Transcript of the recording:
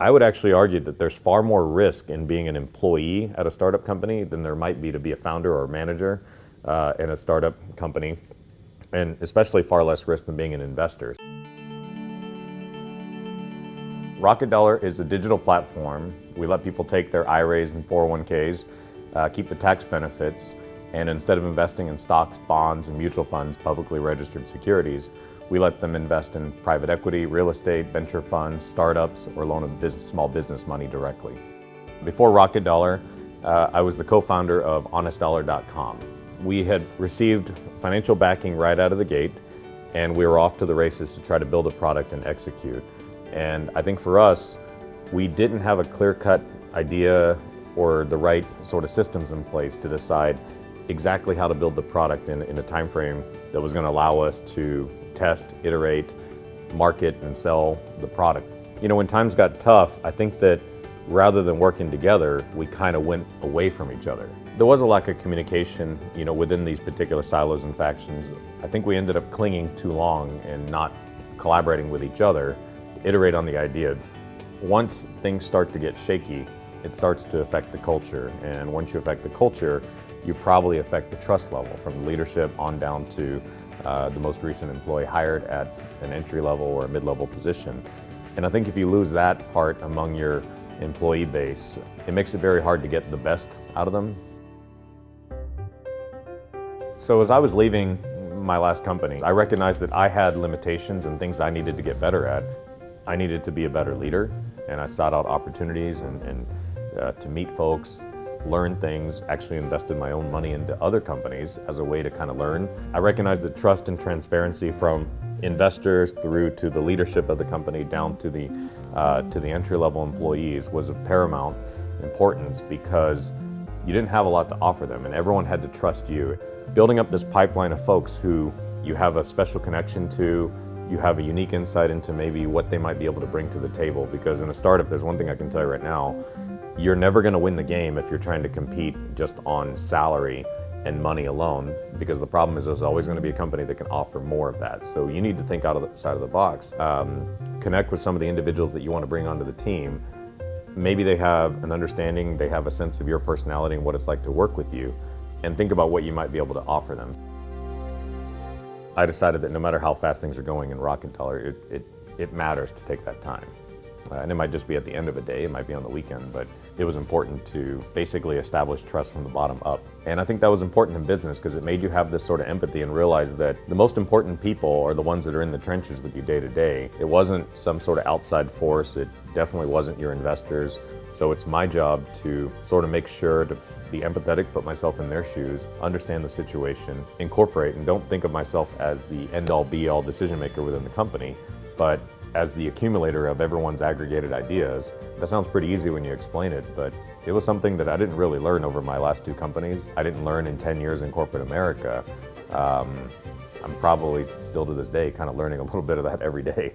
I would actually argue that there's far more risk in being an employee at a startup company than there might be to be a founder or a manager in a startup company, and especially far less risk than being an investor. Rocket Dollar is a digital platform. We let people take their IRAs and 401ks, keep the tax benefits, and instead of investing in stocks, bonds, and mutual funds, publicly registered securities, we let them invest in private equity, real estate, venture funds, startups, or loan them small business money directly. Before Rocket Dollar, I was the co-founder of HonestDollar.com. We had received financial backing right out of the gate, and we were off to the races to try to build a product and execute. And I think for us, we didn't have a clear-cut idea or the right sort of systems in place to decide exactly how to build the product in a time frame that was going to allow us to test, iterate, market, and sell the product. You know, when times got tough, I think that rather than working together, we kind of went away from each other. There was a lack of communication, you know, within these particular silos and factions. I think we ended up clinging too long and not collaborating with each other to iterate on the idea. Once things start to get shaky, it starts to affect the culture. And once you affect the culture, you probably affect the trust level from leadership on down to the most recent employee hired at an entry level or a mid-level position. And I think if you lose that part among your employee base, it makes it very hard to get the best out of them. So as I was leaving my last company, I recognized that I had limitations and things I needed to get better at. I needed to be a better leader, and I sought out opportunities and to meet folks, learn things, actually invested my own money into other companies as a way to kind of learn. I recognized that trust and transparency from investors through to the leadership of the company down to the entry-level employees was of paramount importance, because you didn't have a lot to offer them and everyone had to trust you. Building up this pipeline of folks who you have a special connection to, you have a unique insight into maybe what they might be able to bring to the table, because in a startup, there's one thing I can tell you right now: you're never going to win the game if you're trying to compete just on salary and money alone, because the problem is there's always going to be a company that can offer more of that. So you need to think outside of the box. Connect with some of the individuals that you want to bring onto the team. Maybe they have an understanding, they have a sense of your personality and what it's like to work with you, and think about what you might be able to offer them. I decided that no matter how fast things are going in Rocket Dollar, it matters to take that time. And it might just be at the end of a day, it might be on the weekend, but it was important to basically establish trust from the bottom up. And I think that was important in business because it made you have this sort of empathy and realize that the most important people are the ones that are in the trenches with you day to day. It wasn't some sort of outside force, it definitely wasn't your investors. So it's my job to sort of make sure to be empathetic, put myself in their shoes, understand the situation, incorporate, and don't think of myself as the end-all be-all decision maker within the company, but as the accumulator of everyone's aggregated ideas. That sounds pretty easy when you explain it, but it was something that I didn't really learn over my last two companies. I didn't learn in 10 years in corporate America. I'm probably still to this day kind of learning a little bit of that every day.